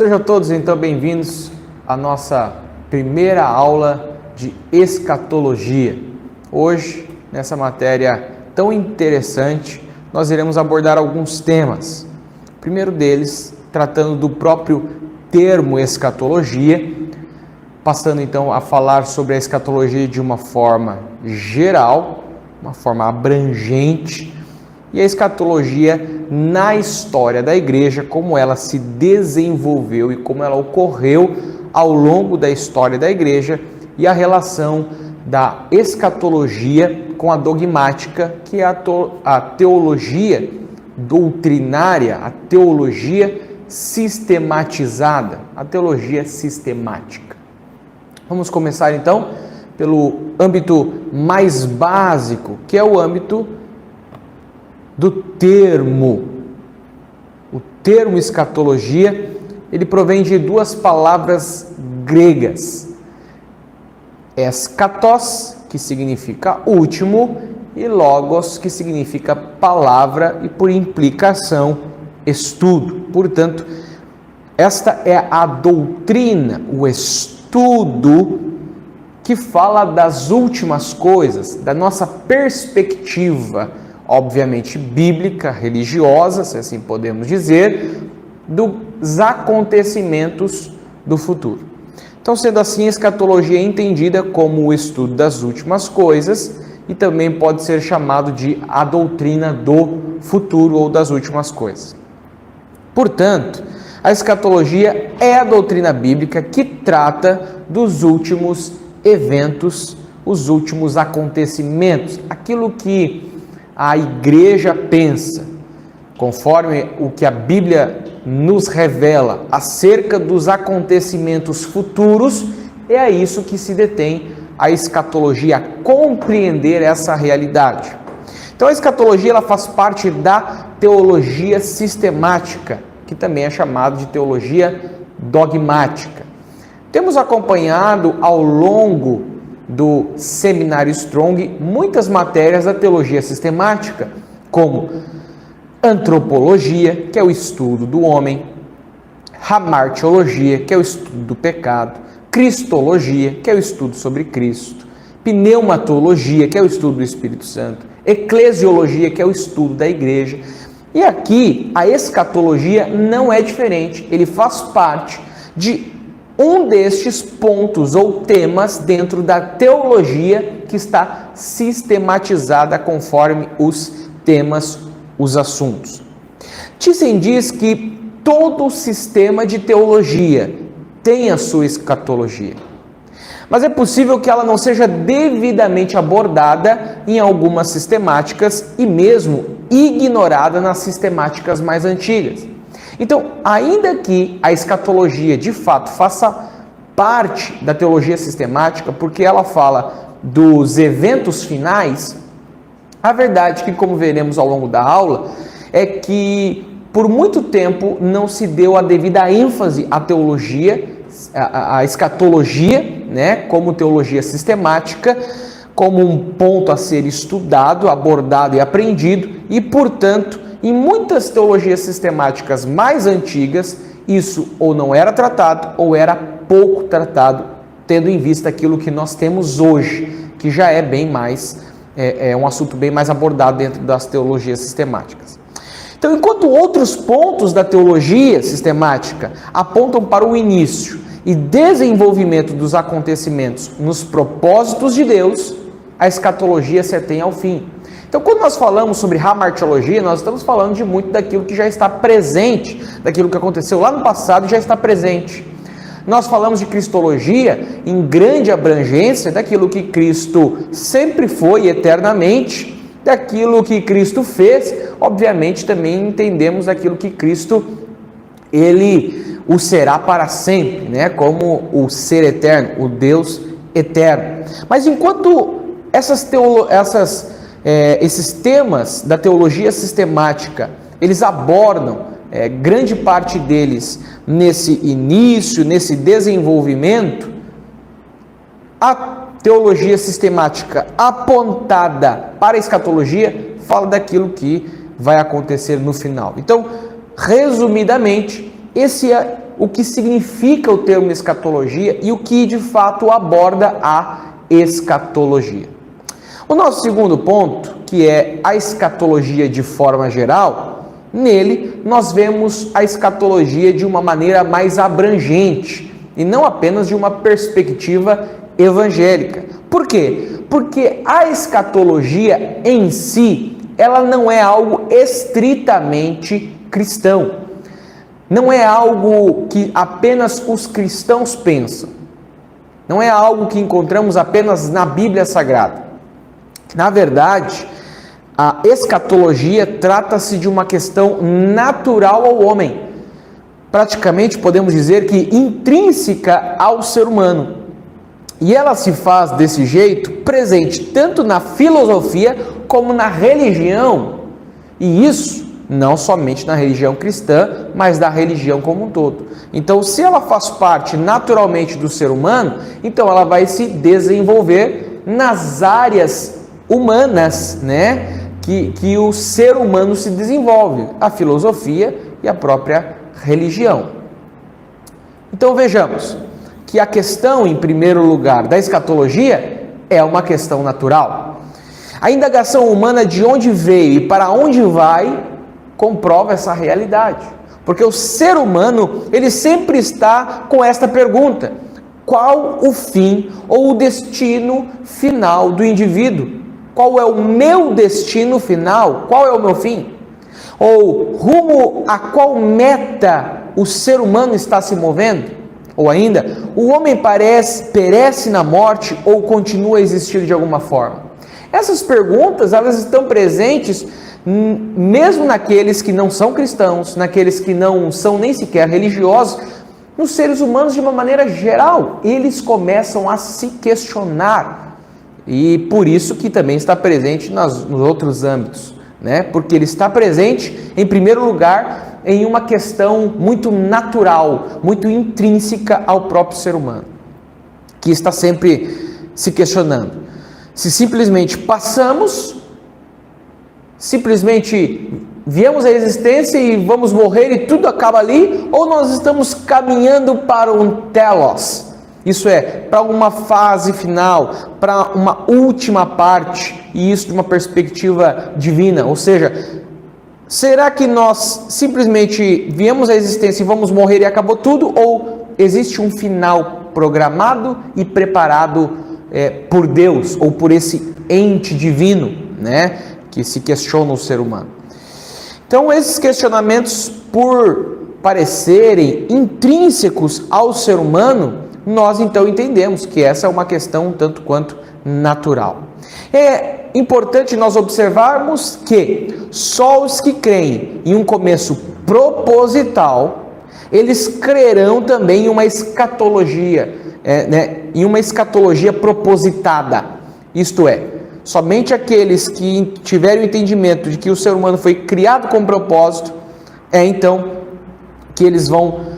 Sejam todos então bem-vindos à nossa primeira aula de escatologia. Hoje, nessa matéria tão interessante, nós iremos abordar alguns temas. O primeiro deles, tratando do próprio termo escatologia, passando então a falar sobre a escatologia de uma forma geral, uma forma abrangente, e a escatologia na história da igreja, como ela se desenvolveu e como ela ocorreu ao longo da história da igreja, e a relação da escatologia com a dogmática, que é a teologia doutrinária, a teologia sistematizada, a teologia sistemática. Vamos começar então pelo âmbito mais básico, que é o âmbito do termo. O termo escatologia, ele provém de duas palavras gregas. Eschatos, que significa último, e logos, que significa palavra e, por implicação, estudo. Portanto, esta é a doutrina, o estudo que fala das últimas coisas, da nossa perspectiva, obviamente bíblica, religiosa, se assim podemos dizer, dos acontecimentos do futuro. Então, sendo assim, a escatologia é entendida como o estudo das últimas coisas e também pode ser chamado de a doutrina do futuro ou das últimas coisas. Portanto, a escatologia é a doutrina bíblica que trata dos últimos eventos, os últimos acontecimentos, aquilo que a igreja pensa, conforme o que a Bíblia nos revela acerca dos acontecimentos futuros, é a isso que se detém a escatologia, a compreender essa realidade. Então a escatologia ela faz parte da teologia sistemática, que também é chamada de teologia dogmática. Temos acompanhado ao longo do Seminário Strong muitas matérias da teologia sistemática, como antropologia, que é o estudo do homem, hamartiologia, que é o estudo do pecado, cristologia, que é o estudo sobre Cristo, pneumatologia, que é o estudo do Espírito Santo, eclesiologia, que é o estudo da igreja. E aqui a escatologia não é diferente, ele faz parte de um destes pontos ou temas dentro da teologia que está sistematizada conforme os temas, os assuntos. Thyssen diz que todo sistema de teologia tem a sua escatologia, mas é possível que ela não seja devidamente abordada em algumas sistemáticas e mesmo ignorada nas sistemáticas mais antigas. Então, ainda que a escatologia de fato faça parte da teologia sistemática, porque ela fala dos eventos finais, a verdade que, como veremos ao longo da aula, é que por muito tempo não se deu a devida ênfase à teologia, à escatologia, né, como teologia sistemática, como um ponto a ser estudado, abordado e aprendido, e, portanto, em muitas teologias sistemáticas mais antigas, isso ou não era tratado ou era pouco tratado, tendo em vista aquilo que nós temos hoje, que já é bem mais, é um assunto bem mais abordado dentro das teologias sistemáticas. Então, enquanto outros pontos da teologia sistemática apontam para o início e desenvolvimento dos acontecimentos nos propósitos de Deus, a escatologia se atém ao fim. Então, quando nós falamos sobre hamartiologia, nós estamos falando de muito daquilo que já está presente, daquilo que aconteceu lá no passado e já está presente. Nós falamos de cristologia em grande abrangência, daquilo que Cristo sempre foi eternamente, daquilo que Cristo fez, obviamente também entendemos aquilo que Cristo, ele o será para sempre, né? Como o ser eterno, o Deus eterno. Mas enquanto esses temas da teologia sistemática, eles abordam grande parte deles nesse início, nesse desenvolvimento, a teologia sistemática apontada para a escatologia fala daquilo que vai acontecer no final. Então, resumidamente, esse é o que significa o termo escatologia e o que de fato aborda a escatologia. O nosso segundo ponto, que é a escatologia de forma geral, nele nós vemos a escatologia de uma maneira mais abrangente e não apenas de uma perspectiva evangélica. Por quê? Porque a escatologia em si, ela não é algo estritamente cristão. Não é algo que apenas os cristãos pensam. Não é algo que encontramos apenas na Bíblia Sagrada. Na verdade, a escatologia trata-se de uma questão natural ao homem. Praticamente podemos dizer que intrínseca ao ser humano. E ela se faz desse jeito presente tanto na filosofia como na religião. E isso não somente na religião cristã, mas da religião como um todo. Então, se ela faz parte naturalmente do ser humano, então ela vai se desenvolver nas áreas humanas, né? Que o ser humano se desenvolve, a filosofia e a própria religião. Então vejamos que a questão, em primeiro lugar, da escatologia é uma questão natural. A indagação humana de onde veio e para onde vai comprova essa realidade. Porque o ser humano, ele sempre está com esta pergunta: qual o fim ou o destino final do indivíduo? Qual é o meu destino final? Qual é o meu fim? Ou rumo a qual meta o ser humano está se movendo? Ou ainda, o homem perece na morte ou continua a existir de alguma forma? Essas perguntas, elas estão presentes mesmo naqueles que não são cristãos, naqueles que não são nem sequer religiosos, nos seres humanos de uma maneira geral. Eles começam a se questionar. E por isso que também está presente nos outros âmbitos, né? Porque ele está presente, em primeiro lugar, em uma questão muito natural, muito intrínseca ao próprio ser humano, que está sempre se questionando. Se simplesmente passamos, simplesmente viemos à existência e vamos morrer e tudo acaba ali, ou nós estamos caminhando para um telos, isso é, para uma fase final, para uma última parte, e isso de uma perspectiva divina, ou seja, será que nós simplesmente viemos à existência e vamos morrer e acabou tudo, ou existe um final programado e preparado por Deus, ou por esse ente divino, né, que se questiona o ser humano? Então, esses questionamentos, por parecerem intrínsecos ao ser humano, nós então entendemos que essa é uma questão tanto quanto natural. É importante nós observarmos que só os que creem em um começo proposital, eles crerão também em uma escatologia, em uma escatologia propositada. Isto é, somente aqueles que tiverem o entendimento de que o ser humano foi criado com propósito, então que eles vão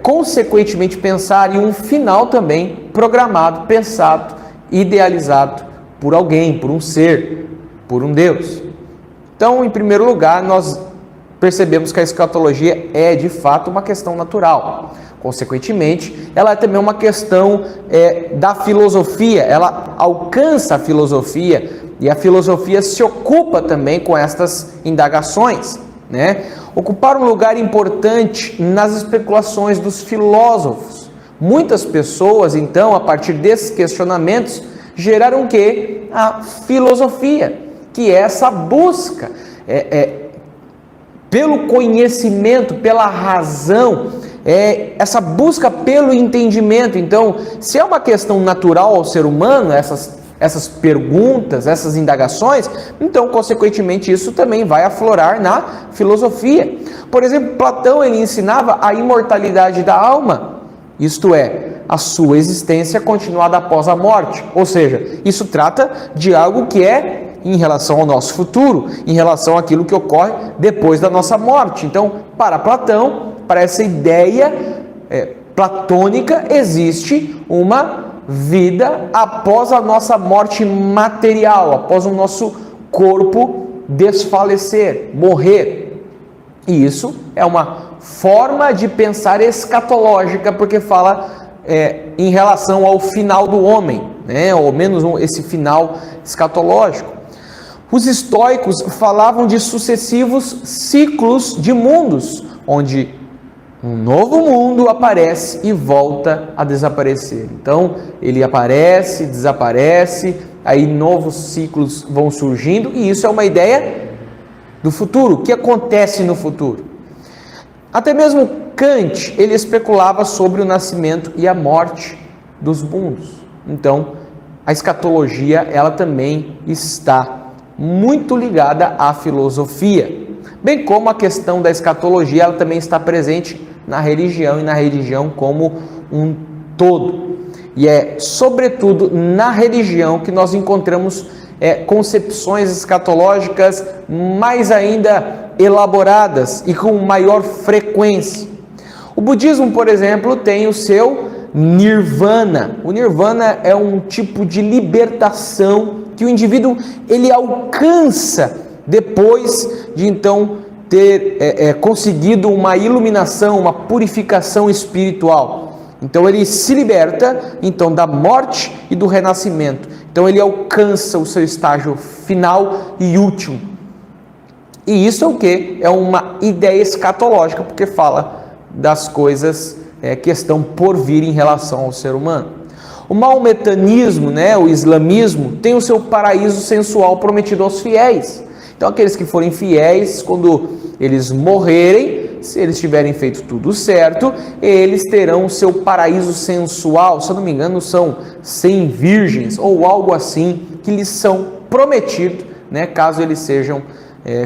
consequentemente pensar em um final também programado, pensado, idealizado por alguém, por um ser, por um Deus. Então, em primeiro lugar, nós percebemos que a escatologia é de fato uma questão natural. Consequentemente, ela é também uma questão da filosofia, ela alcança a filosofia e a filosofia se ocupa também com estas indagações, né? Ocupar um lugar importante nas especulações dos filósofos. Muitas pessoas, então, a partir desses questionamentos, geraram o quê? A filosofia, que é essa busca pelo conhecimento, pela razão, essa busca pelo entendimento. Então, se é uma questão natural ao ser humano, essas perguntas, essas indagações, então, consequentemente, isso também vai aflorar na filosofia. Por exemplo, Platão, ele ensinava a imortalidade da alma, isto é, a sua existência continuada após a morte. Ou seja, isso trata de algo que é em relação ao nosso futuro, em relação àquilo que ocorre depois da nossa morte. Então, para Platão, para essa ideia platônica, existe uma vida após a nossa morte material, após o nosso corpo desfalecer, morrer. E isso é uma forma de pensar escatológica, porque fala em relação ao final do homem, né? Ou menos esse final escatológico. Os estoicos falavam de sucessivos ciclos de mundos, onde um novo mundo aparece e volta a desaparecer. Então, ele aparece, desaparece, aí novos ciclos vão surgindo, e isso é uma ideia do futuro. O que acontece no futuro? Até mesmo Kant, ele especulava sobre o nascimento e a morte dos mundos. Então, a escatologia, ela também está muito ligada à filosofia, bem como a questão da escatologia, ela também está presente na religião e na religião como um todo. E é sobretudo na religião que nós encontramos concepções escatológicas mais ainda elaboradas e com maior frequência. O budismo, por exemplo, tem o seu nirvana. O nirvana é um tipo de libertação que o indivíduo ele alcança depois de então ter conseguido uma iluminação, uma purificação espiritual. Então ele se liberta então da morte e do renascimento. Então ele alcança o seu estágio final e último. E isso é o que? É uma ideia escatológica, porque fala das coisas que estão por vir em relação ao ser humano. O maometanismo, né, o islamismo, tem o seu paraíso sensual prometido aos fiéis. Então aqueles que forem fiéis, quando eles morrerem, se eles tiverem feito tudo certo, eles terão o seu paraíso sensual. Se eu não me engano, são 100 virgens ou algo assim que lhes são prometidos, né, caso eles sejam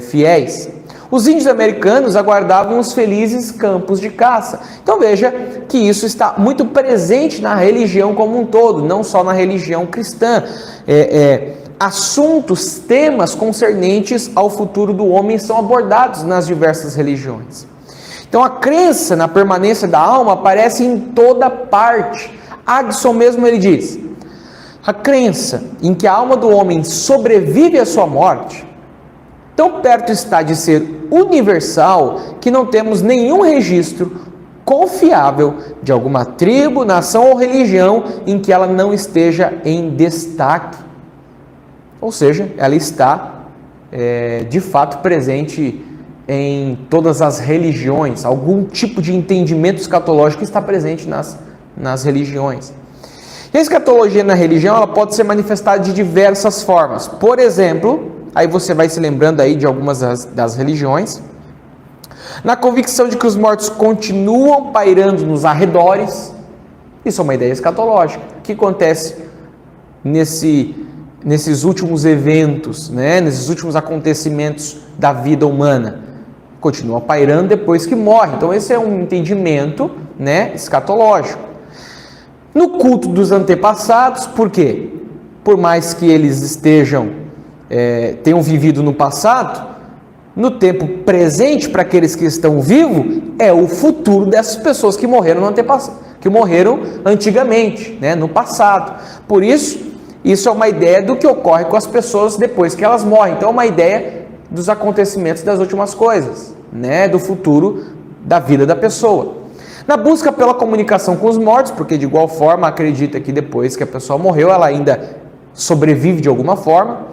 fiéis. Os índios americanos aguardavam os felizes campos de caça. Então veja que isso está muito presente na religião como um todo, não só na religião cristã. Assuntos, temas concernentes ao futuro do homem são abordados nas diversas religiões. Então a crença na permanência da alma aparece em toda parte. Addison mesmo ele diz: a crença em que a alma do homem sobrevive à sua morte tão perto está de ser universal que não temos nenhum registro confiável de alguma tribo, nação ou religião em que ela não esteja em destaque. Ou seja, ela está de fato presente em todas as religiões. Algum tipo de entendimento escatológico está presente nas religiões. E a escatologia na religião ela pode ser manifestada de diversas formas. Por exemplo, aí você vai se lembrando aí de algumas das religiões, na convicção de que os mortos continuam pairando nos arredores. Isso é uma ideia escatológica. O que acontece nesses últimos eventos, né? Nesses últimos acontecimentos da vida humana? Continua pairando depois que morre. Então esse é um entendimento, né, escatológico. No culto dos antepassados, por quê? Por mais que eles tenham vivido no passado, no tempo presente para aqueles que estão vivos é o futuro dessas pessoas que morreram no antepassado, que morreram antigamente, né, no passado. Por isso é uma ideia do que ocorre com as pessoas depois que elas morrem. Então é uma ideia dos acontecimentos das últimas coisas, né, do futuro da vida da pessoa. Na busca pela comunicação com os mortos, porque de igual forma acredita que depois que a pessoa morreu ela ainda sobrevive de alguma forma.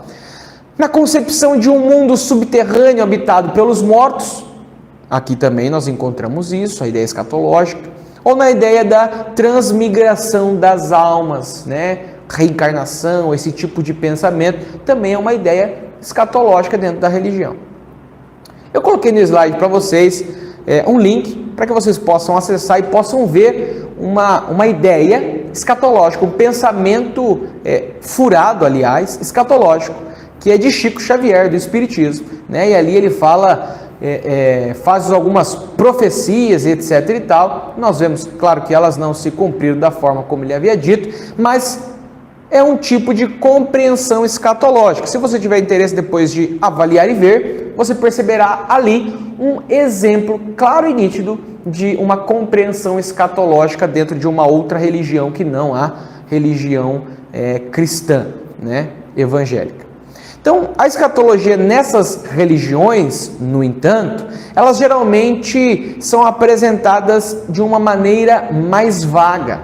Na concepção de um mundo subterrâneo habitado pelos mortos, aqui também nós encontramos isso, a ideia escatológica. Ou na ideia da transmigração das almas, né? Reencarnação, esse tipo de pensamento, também é uma ideia escatológica dentro da religião. Eu coloquei no slide para vocês um link para que vocês possam acessar e possam ver uma ideia escatológica, um pensamento furado, aliás, escatológico, que é de Chico Xavier, do Espiritismo, né? E ali ele fala, faz algumas profecias, etc e tal. Nós vemos, claro, que elas não se cumpriram da forma como ele havia dito, mas é um tipo de compreensão escatológica. Se você tiver interesse depois de avaliar e ver, você perceberá ali um exemplo claro e nítido de uma compreensão escatológica dentro de uma outra religião que não a religião cristã, né, evangélica. Então, a escatologia nessas religiões, no entanto, elas geralmente são apresentadas de uma maneira mais vaga.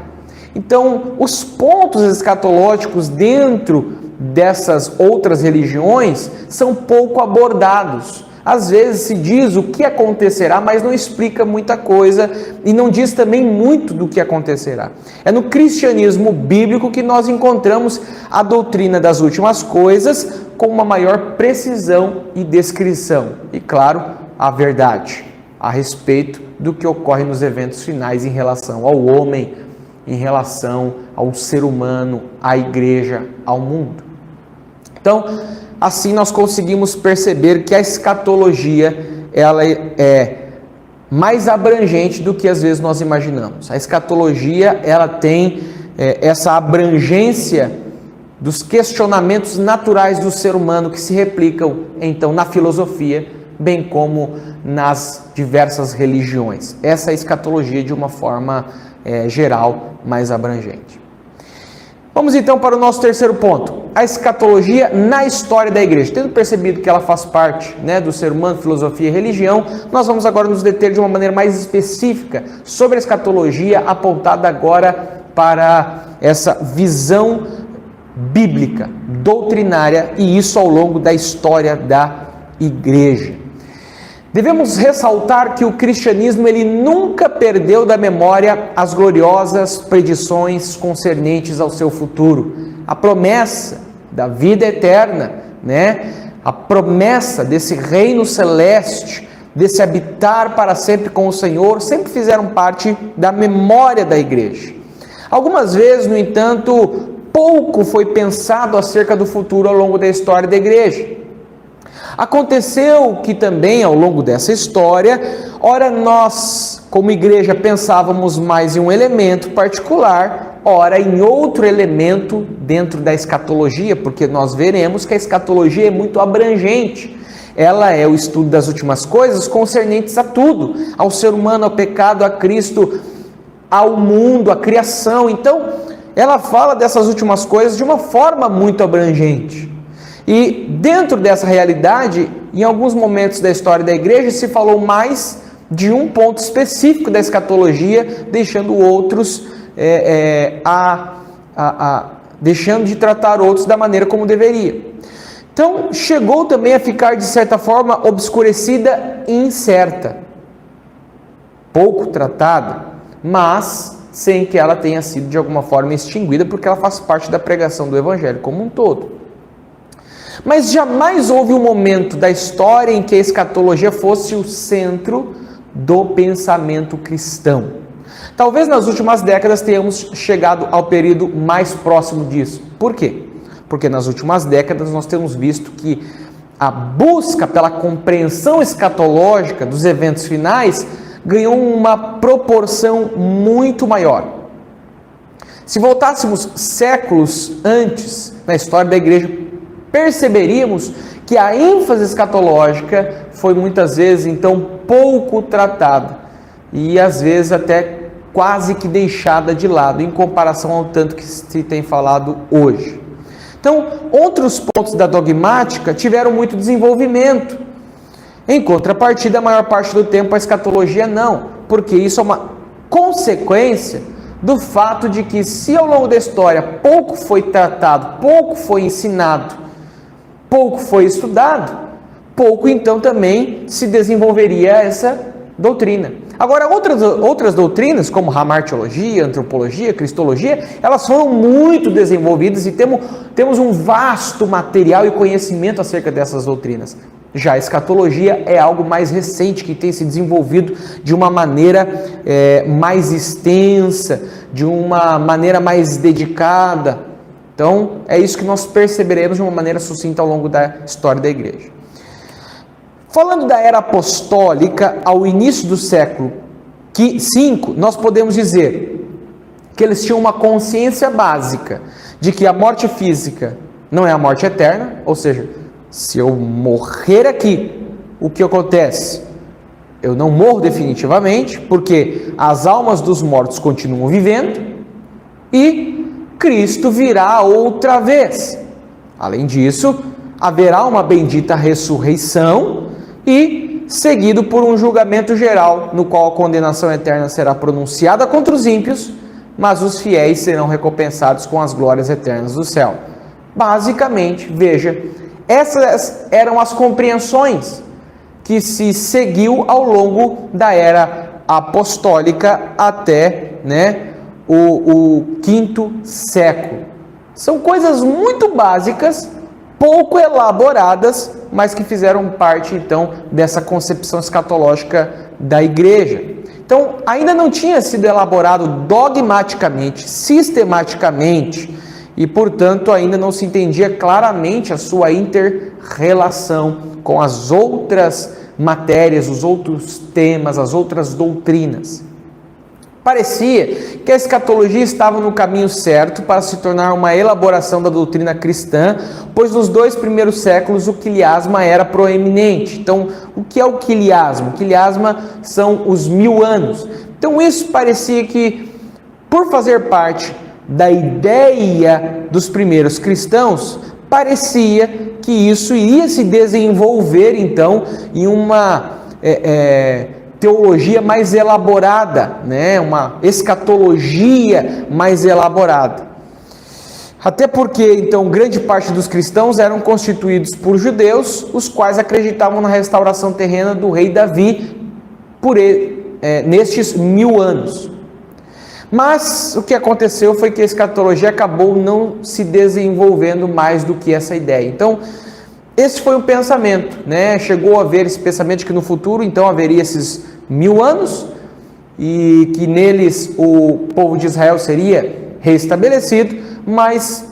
Então, os pontos escatológicos dentro dessas outras religiões são pouco abordados. Às vezes se diz o que acontecerá, mas não explica muita coisa e não diz também muito do que acontecerá. É no cristianismo bíblico que nós encontramos a doutrina das últimas coisas com uma maior precisão e descrição. E claro, a verdade a respeito do que ocorre nos eventos finais em relação ao homem, em relação ao ser humano, à igreja, ao mundo. Então, assim nós conseguimos perceber que a escatologia ela é mais abrangente do que às vezes nós imaginamos. A escatologia ela tem essa abrangência dos questionamentos naturais do ser humano que se replicam então na filosofia, bem como nas diversas religiões. Essa é a escatologia de uma forma geral, mais abrangente. Vamos então para o nosso terceiro ponto, a escatologia na história da igreja. Tendo percebido que ela faz parte do ser humano, filosofia e religião, nós vamos agora nos deter de uma maneira mais específica sobre a escatologia, apontada agora para essa visão bíblica, doutrinária, e isso ao longo da história da igreja. Devemos ressaltar que o cristianismo ele nunca perdeu da memória as gloriosas predições concernentes ao seu futuro. A promessa da vida eterna, a promessa desse reino celeste, desse habitar para sempre com o Senhor, sempre fizeram parte da memória da igreja. Algumas vezes, no entanto, pouco foi pensado acerca do futuro ao longo da história da igreja. Aconteceu que também ao longo dessa história, ora nós como igreja pensávamos mais em um elemento particular, ora em outro elemento dentro da escatologia, porque nós veremos que a escatologia é muito abrangente. Ela é o estudo das últimas coisas concernentes a tudo, ao ser humano, ao pecado, a Cristo, ao mundo, à criação. Então, ela fala dessas últimas coisas de uma forma muito abrangente. E dentro dessa realidade, em alguns momentos da história da igreja, se falou mais de um ponto específico da escatologia, deixando outros, deixando de tratar outros da maneira como deveria. Então, chegou também a ficar, de certa forma, obscurecida e incerta, pouco tratada, mas sem que ela tenha sido de alguma forma extinguida, porque ela faz parte da pregação do Evangelho como um todo. Mas jamais houve um momento da história em que a escatologia fosse o centro do pensamento cristão. Talvez nas últimas décadas tenhamos chegado ao período mais próximo disso. Por quê? Porque nas últimas décadas nós temos visto que a busca pela compreensão escatológica dos eventos finais ganhou uma proporção muito maior. Se voltássemos séculos antes na história da igreja, perceberíamos que a ênfase escatológica foi muitas vezes então pouco tratada e às vezes até quase que deixada de lado em comparação ao tanto que se tem falado hoje. Então, outros pontos da dogmática tiveram muito desenvolvimento. Em contrapartida, a maior parte do tempo a escatologia não, porque isso é uma consequência do fato de que se ao longo da história pouco foi tratado, pouco foi ensinado, pouco foi estudado, pouco então também se desenvolveria essa doutrina. Agora, outras doutrinas, como hamartiologia, antropologia, cristologia, elas foram muito desenvolvidas e temos um vasto material e conhecimento acerca dessas doutrinas. Já a escatologia é algo mais recente, que tem se desenvolvido de uma maneira mais extensa, de uma maneira mais dedicada. Então, é isso que nós perceberemos de uma maneira sucinta ao longo da história da igreja. Falando da era apostólica, ao início do século V, nós podemos dizer que eles tinham uma consciência básica de que a morte física não é a morte eterna, ou seja, se eu morrer aqui, o que acontece? Eu não morro definitivamente, porque as almas dos mortos continuam vivendo e Cristo virá outra vez. Além disso, haverá uma bendita ressurreição e seguido por um julgamento geral, no qual a condenação eterna será pronunciada contra os ímpios, mas os fiéis serão recompensados com as glórias eternas do céu. Basicamente, veja, essas eram as compreensões que se seguiu ao longo da era apostólica até o quinto século. São coisas muito básicas, pouco elaboradas, mas que fizeram parte então dessa concepção escatológica da igreja. Então, ainda não tinha sido elaborado dogmaticamente, sistematicamente, e portanto ainda não se entendia claramente a sua inter-relação com as outras matérias, os outros temas, as outras doutrinas. Parecia que a escatologia estava no caminho certo para se tornar uma elaboração da doutrina cristã, pois nos 2 primeiros séculos o quiliasma era proeminente. Então, o que é o quiliasma? O quiliasma são os 1000 anos. Então, isso parecia que, por fazer parte da ideia dos primeiros cristãos, parecia que isso iria se desenvolver, então, em uma teologia mais elaborada, uma escatologia mais elaborada. Até porque, então, grande parte dos cristãos eram constituídos por judeus, os quais acreditavam na restauração terrena do rei Davi nestes 1000 anos. Mas o que aconteceu foi que a escatologia acabou não se desenvolvendo mais do que essa ideia. Então, esse foi um pensamento, chegou a haver esse pensamento de que no futuro, então, haveria esses 1000 anos e que neles o povo de Israel seria restabelecido, mas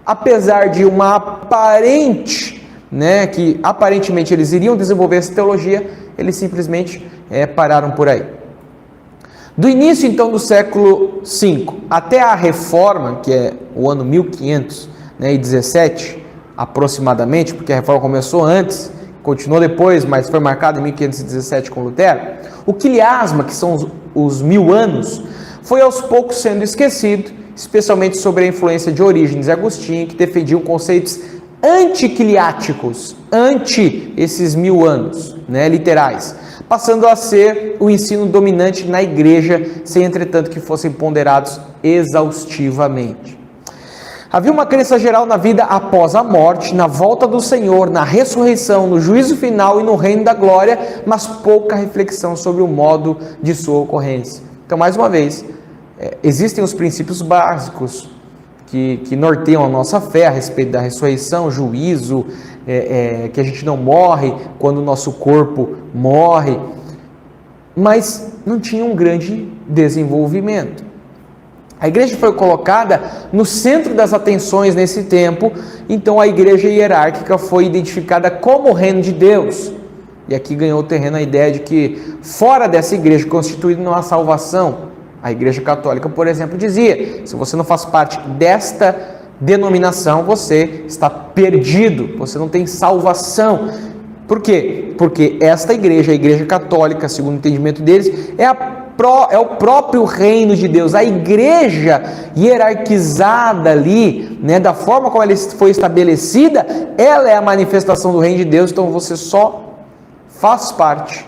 apesar de uma aparente, que aparentemente eles iriam desenvolver essa teologia, eles simplesmente pararam por aí. Do início então do século V até a Reforma, que é o ano 1517 aproximadamente, porque a Reforma começou antes, continuou depois, mas foi marcado em 1517 com Lutero, o quiliasma, que são os 1000 anos, foi aos poucos sendo esquecido, especialmente sobre a influência de Orígenes e Agostinho, que defendiam conceitos antiquiliáticos, anti esses 1000 anos, literais, passando a ser o ensino dominante na igreja, sem entretanto que fossem ponderados exaustivamente. Havia uma crença geral na vida após a morte, na volta do Senhor, na ressurreição, no juízo final e no reino da glória, mas pouca reflexão sobre o modo de sua ocorrência. Então, mais uma vez, existem os princípios básicos que norteiam a nossa fé a respeito da ressurreição, juízo, que a gente não morre quando o nosso corpo morre, mas não tinha um grande desenvolvimento. A igreja foi colocada no centro das atenções nesse tempo, então a igreja hierárquica foi identificada como o reino de Deus. E aqui ganhou terreno a ideia de que fora dessa igreja constituída não há salvação. A igreja católica, por exemplo, dizia: se você não faz parte desta denominação, você está perdido, você não tem salvação. Por quê? Porque esta igreja, a igreja católica, segundo o entendimento deles, é o próprio reino de Deus. A igreja hierarquizada ali, da forma como ela foi estabelecida, ela é a manifestação do reino de Deus. Então você só faz parte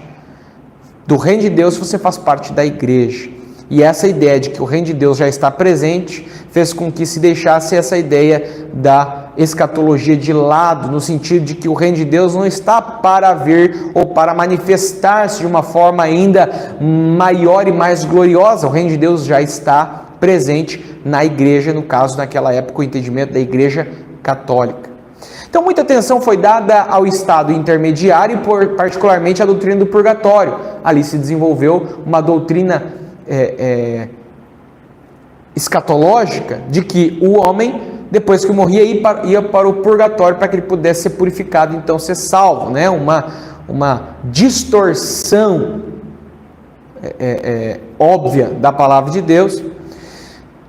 do reino de Deus se você faz parte da igreja. E essa ideia de que o reino de Deus já está presente fez com que se deixasse essa ideia da escatologia de lado, no sentido de que o reino de Deus não está para vir ou para manifestar-se de uma forma ainda maior e mais gloriosa. O reino de Deus já está presente na igreja, no caso, naquela época, o entendimento da igreja católica. Então, muita atenção foi dada ao estado intermediário e, particularmente, à doutrina do purgatório. Ali se desenvolveu uma doutrina escatológica de que o homem, depois que morria, ia para o purgatório para que ele pudesse ser purificado, então ser salvo, uma distorção óbvia da palavra de Deus.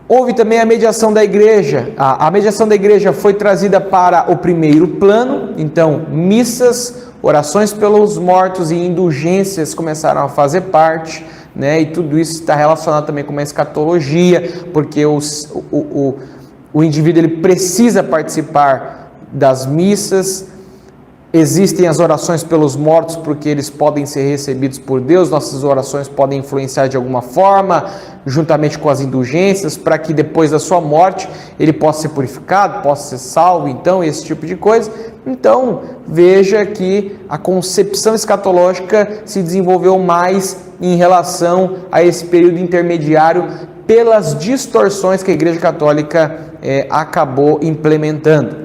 Houve também a mediação da igreja. A mediação da igreja foi trazida para o primeiro plano, então missas, orações pelos mortos e indulgências começaram a fazer parte, e tudo isso está relacionado também com uma escatologia, porque o indivíduo ele precisa participar das missas. Existem as orações pelos mortos, porque eles podem ser recebidos por Deus, nossas orações podem influenciar de alguma forma, juntamente com as indulgências, para que depois da sua morte ele possa ser purificado, possa ser salvo, então, esse tipo de coisa. Então, veja que a concepção escatológica se desenvolveu mais em relação a esse período intermediário, pelas distorções que a Igreja Católica acabou implementando.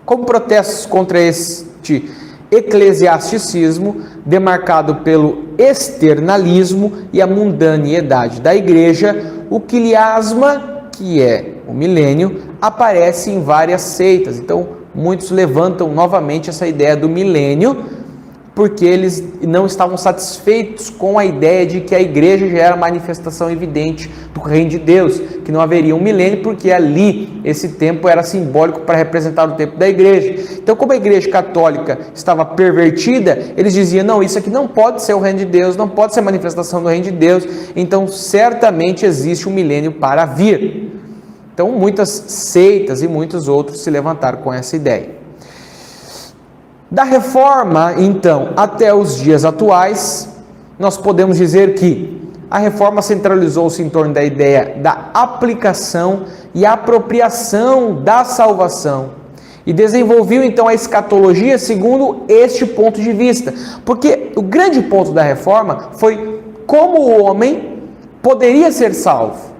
Como protestos contra este eclesiasticismo, demarcado pelo externalismo e a mundanidade da Igreja, o quiliasma, que é o milênio, aparece em várias seitas. Então, muitos levantam novamente essa ideia do milênio, porque eles não estavam satisfeitos com a ideia de que a igreja já era manifestação evidente do reino de Deus, que não haveria um milênio, porque ali esse tempo era simbólico para representar o tempo da igreja. Então, como a igreja católica estava pervertida, eles diziam, não, isso aqui não pode ser o reino de Deus, não pode ser manifestação do reino de Deus, então certamente existe um milênio para vir. Então, muitas seitas e muitos outros se levantaram com essa ideia. Da Reforma, então, até os dias atuais, nós podemos dizer que a Reforma centralizou-se em torno da ideia da aplicação e apropriação da salvação e desenvolveu, então, a escatologia segundo este ponto de vista, porque o grande ponto da Reforma foi como o homem poderia ser salvo,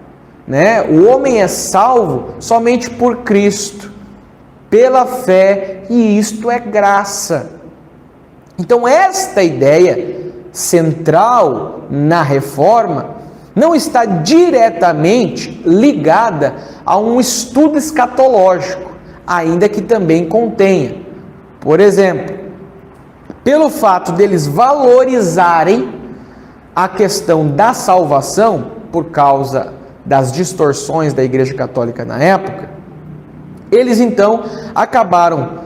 né? O homem é salvo somente por Cristo, pela fé, e isto é graça. Então, esta ideia central na Reforma não está diretamente ligada a um estudo escatológico, ainda que também contenha. Por exemplo, pelo fato deles valorizarem a questão da salvação, por causa das distorções da Igreja Católica na época, eles então acabaram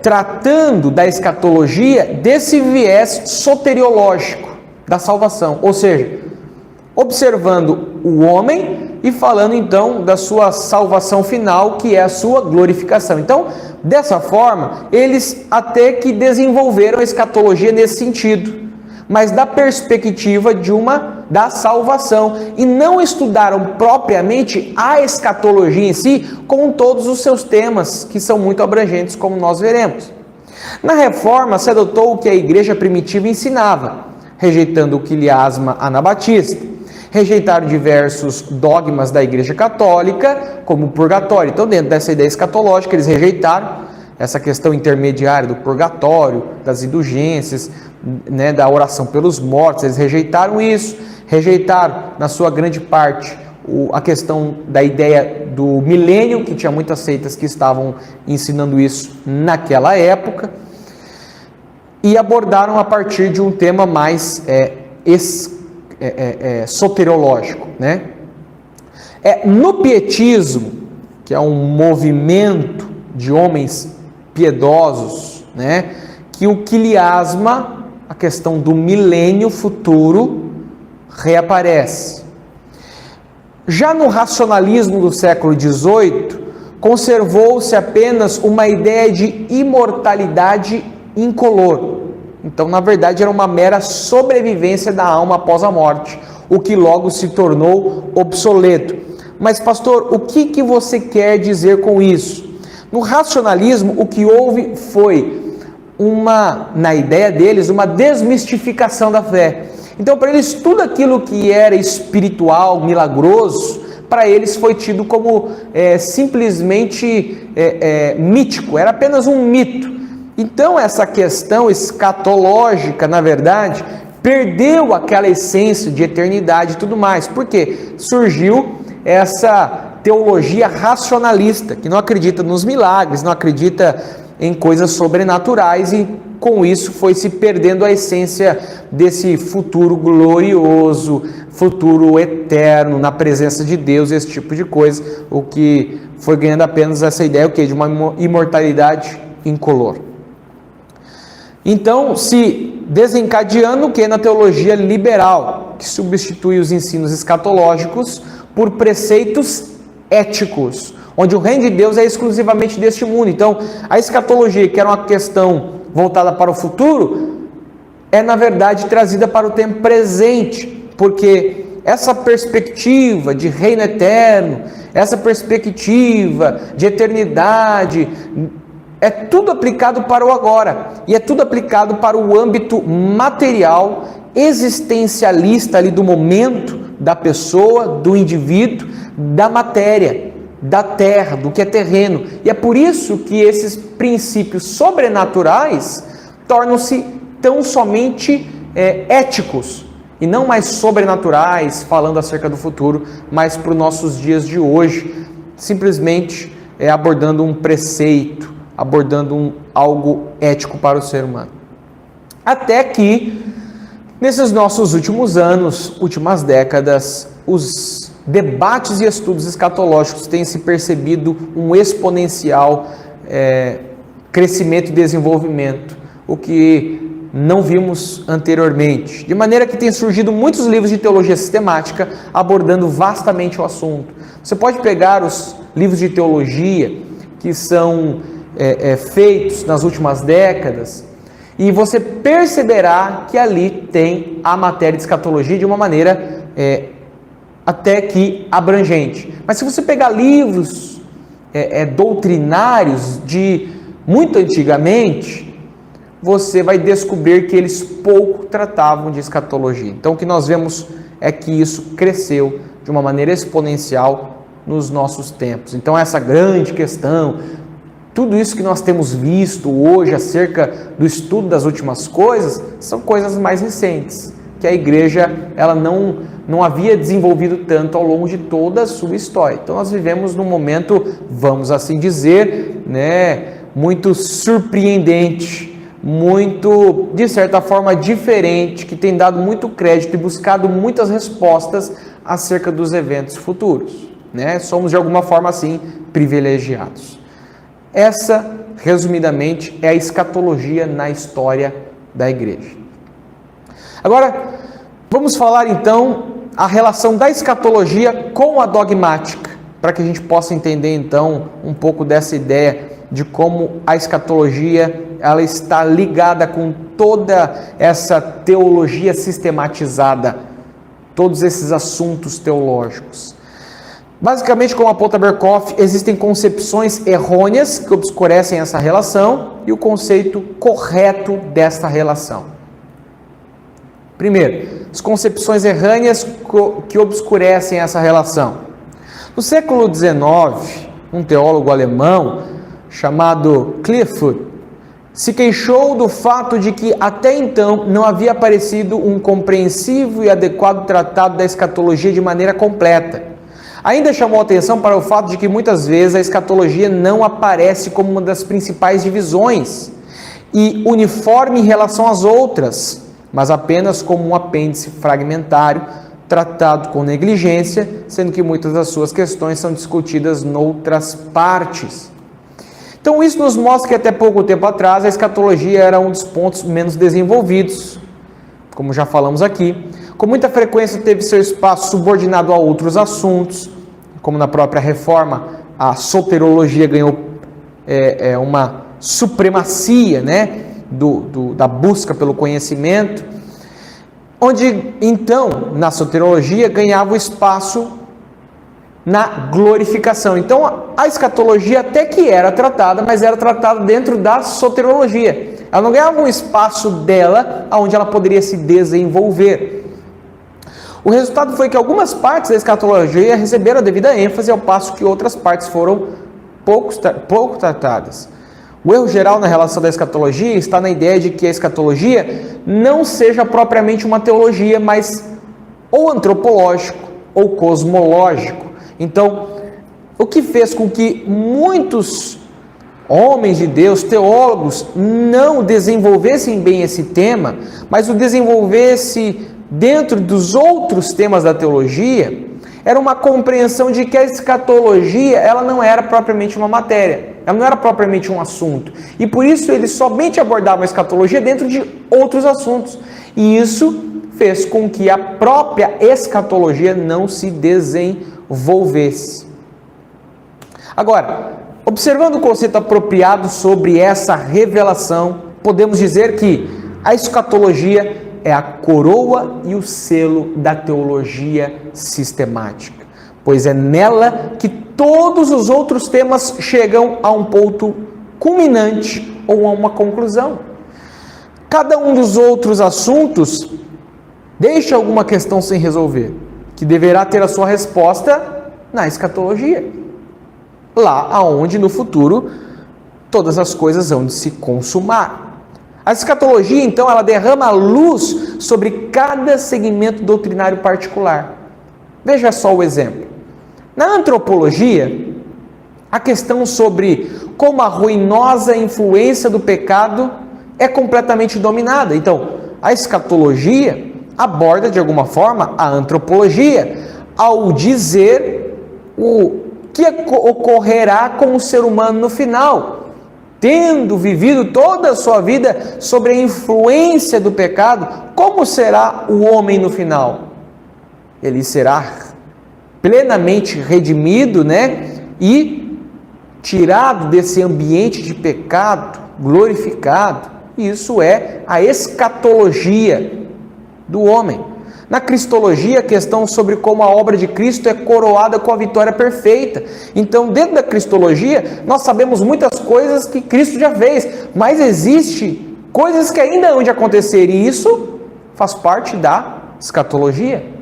tratando da escatologia desse viés soteriológico da salvação, ou seja, observando o homem e falando então da sua salvação final, que é a sua glorificação. Então, dessa forma, eles até que desenvolveram a escatologia nesse sentido, mas da perspectiva da salvação, e não estudaram propriamente a escatologia em si, com todos os seus temas, que são muito abrangentes, como nós veremos. Na Reforma, se adotou o que a igreja primitiva ensinava, rejeitando o quiliasma anabatista, rejeitaram diversos dogmas da Igreja Católica, como o purgatório. Então, dentro dessa ideia escatológica, eles rejeitaram essa questão intermediária do purgatório, das indulgências, né, da oração pelos mortos. Eles rejeitaram isso, rejeitaram, na sua grande parte, a questão da ideia do milênio, que tinha muitas seitas que estavam ensinando isso naquela época, e abordaram a partir de um tema mais soteriológico, né? No pietismo, que é um movimento de homens piedosos, né, que o quiliasma, a questão do milênio futuro, reaparece. Já no racionalismo do século XVIII, conservou-se apenas uma ideia de imortalidade incolor. Então, na verdade, era uma mera sobrevivência da alma após a morte, o que logo se tornou obsoleto. Mas, pastor, o que você quer dizer com isso? No racionalismo, o que houve foi na ideia deles, uma desmistificação da fé. Então, para eles, tudo aquilo que era espiritual, milagroso, para eles foi tido como simplesmente mítico, era apenas um mito. Então, essa questão escatológica, na verdade, perdeu aquela essência de eternidade e tudo mais. Por quê? Surgiu essa teologia racionalista, que não acredita nos milagres, não acredita em coisas sobrenaturais, e com isso foi se perdendo a essência desse futuro glorioso, futuro eterno, na presença de Deus, esse tipo de coisa, o que foi ganhando apenas essa ideia de uma imortalidade incolor. Então, se desencadeando o que na teologia liberal, que substitui os ensinos escatológicos por preceitos éticos, onde o reino de Deus é exclusivamente deste mundo. Então, a escatologia, que era uma questão voltada para o futuro, é na verdade trazida para o tempo presente, porque essa perspectiva de reino eterno, essa perspectiva de eternidade, é tudo aplicado para o agora, e é tudo aplicado para o âmbito material, existencialista ali do momento, da pessoa, do indivíduo, da matéria, da terra, do que é terreno. E é por isso que esses princípios sobrenaturais tornam-se tão somente éticos, e não mais sobrenaturais, falando acerca do futuro, mas para os nossos dias de hoje, simplesmente abordando um preceito, abordando algo ético para o ser humano. Até que, nesses nossos últimos anos, últimas décadas, os debates e estudos escatológicos têm se percebido um exponencial crescimento e desenvolvimento, o que não vimos anteriormente, de maneira que tem surgido muitos livros de teologia sistemática abordando vastamente o assunto. Você pode pegar os livros de teologia que são feitos nas últimas décadas e você perceberá que ali tem a matéria de escatologia de uma maneira até que abrangente. Mas se você pegar livros doutrinários de muito antigamente, você vai descobrir que eles pouco tratavam de escatologia. Então o que nós vemos é que isso cresceu de uma maneira exponencial nos nossos tempos. Então essa grande questão, tudo isso que nós temos visto hoje acerca do estudo das últimas coisas, são coisas mais recentes, que a igreja ela não havia desenvolvido tanto ao longo de toda a sua história. Então nós vivemos num momento, vamos assim dizer, muito surpreendente, muito, de certa forma, diferente, que tem dado muito crédito e buscado muitas respostas acerca dos eventos futuros. Somos, de alguma forma, assim, privilegiados. Essa, resumidamente, é a escatologia na história da igreja. Agora, vamos falar, então, a relação da escatologia com a dogmática, para que a gente possa entender, então, um pouco dessa ideia de como a escatologia ela está ligada com toda essa teologia sistematizada, todos esses assuntos teológicos. Basicamente, como aponta Berkhof, existem concepções errôneas que obscurecem essa relação e o conceito correto desta relação. Primeiro, as concepções errôneas que obscurecem essa relação. No século XIX, um teólogo alemão chamado Clifford se queixou do fato de que até então não havia aparecido um compreensivo e adequado tratado da escatologia de maneira completa. Ainda chamou atenção para o fato de que muitas vezes a escatologia não aparece como uma das principais divisões e uniforme em relação às outras, mas apenas como um apêndice fragmentário, tratado com negligência, sendo que muitas das suas questões são discutidas noutras partes. Então isso nos mostra que até pouco tempo atrás a escatologia era um dos pontos menos desenvolvidos, como já falamos aqui. Com muita frequência teve seu espaço subordinado a outros assuntos, como na própria reforma, a soteriologia ganhou uma supremacia, da busca pelo conhecimento, onde então na soteriologia ganhava o espaço na glorificação. Então a escatologia até que era tratada, mas era tratada dentro da soteriologia. Ela não ganhava um espaço dela onde ela poderia se desenvolver. O resultado foi que algumas partes da escatologia receberam a devida ênfase, ao passo que outras partes foram pouco tratadas. O erro geral na relação da escatologia está na ideia de que a escatologia não seja propriamente uma teologia, mas ou antropológico ou cosmológico. Então, o que fez com que muitos homens de Deus, teólogos, não desenvolvessem bem esse tema, mas o desenvolvesse dentro dos outros temas da teologia, era uma compreensão de que a escatologia ela não era propriamente uma matéria, ela não era propriamente um assunto, e por isso eles somente abordavam a escatologia dentro de outros assuntos, e isso fez com que a própria escatologia não se desenvolvesse. Agora, observando o conceito apropriado sobre essa revelação, podemos dizer que a escatologia é a coroa e o selo da teologia sistemática, pois é nela que todos os outros temas chegam a um ponto culminante ou a uma conclusão. Cada um dos outros assuntos deixa alguma questão sem resolver, que deverá ter a sua resposta na escatologia, lá aonde no futuro todas as coisas vão de se consumar. A escatologia, então, ela derrama luz sobre cada segmento doutrinário particular. Veja só o exemplo. Na antropologia, a questão sobre como a ruinosa influência do pecado é completamente dominada. Então, a escatologia aborda de alguma forma a antropologia ao dizer o que ocorrerá com o ser humano no final, tendo vivido toda a sua vida sobre a influência do pecado. Como será o homem no final? Ele será plenamente redimido, e tirado desse ambiente de pecado, glorificado. Isso é a escatologia do homem. Na cristologia, a questão sobre como a obra de Cristo é coroada com a vitória perfeita. Então, dentro da cristologia, nós sabemos muitas coisas que Cristo já fez, mas existe coisas que ainda hão de acontecer, e isso faz parte da escatologia.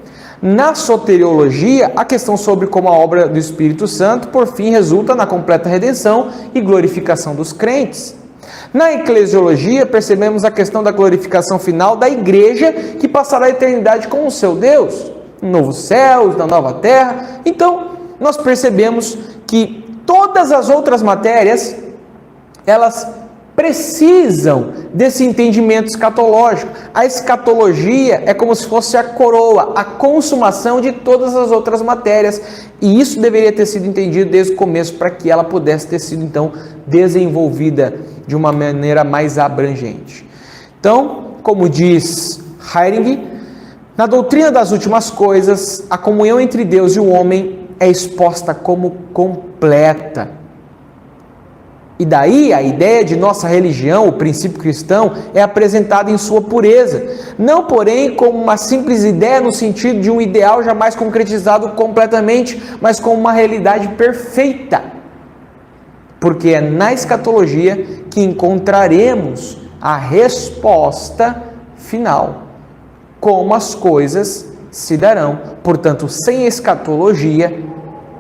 Na soteriologia, a questão sobre como a obra do Espírito Santo, por fim, resulta na completa redenção e glorificação dos crentes. Na eclesiologia, percebemos a questão da glorificação final da igreja, que passará a eternidade com o seu Deus, no novo céu, na nova terra. Então, nós percebemos que todas as outras matérias, elas precisam desse entendimento escatológico. A escatologia é como se fosse a coroa, a consumação de todas as outras matérias, e isso deveria ter sido entendido desde o começo, para que ela pudesse ter sido então desenvolvida de uma maneira mais abrangente. Então, como diz Heiring, na doutrina das últimas coisas, a comunhão entre Deus e o homem é exposta como completa. E daí a ideia de nossa religião, o princípio cristão, é apresentada em sua pureza, não porém como uma simples ideia no sentido de um ideal jamais concretizado completamente, mas como uma realidade perfeita. Porque é na escatologia que encontraremos a resposta final, como as coisas se darão. Portanto, sem escatologia,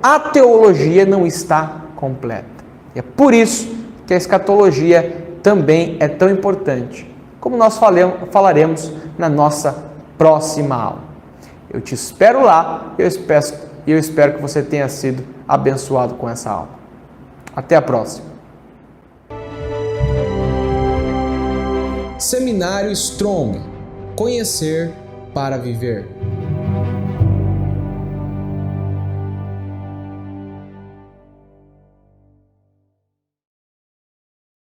a teologia não está completa. E é por isso que a escatologia também é tão importante, como nós falaremos na nossa próxima aula. Eu te espero lá, e eu espero que você tenha sido abençoado com essa aula. Até a próxima. Seminário Strong. Conhecer para viver.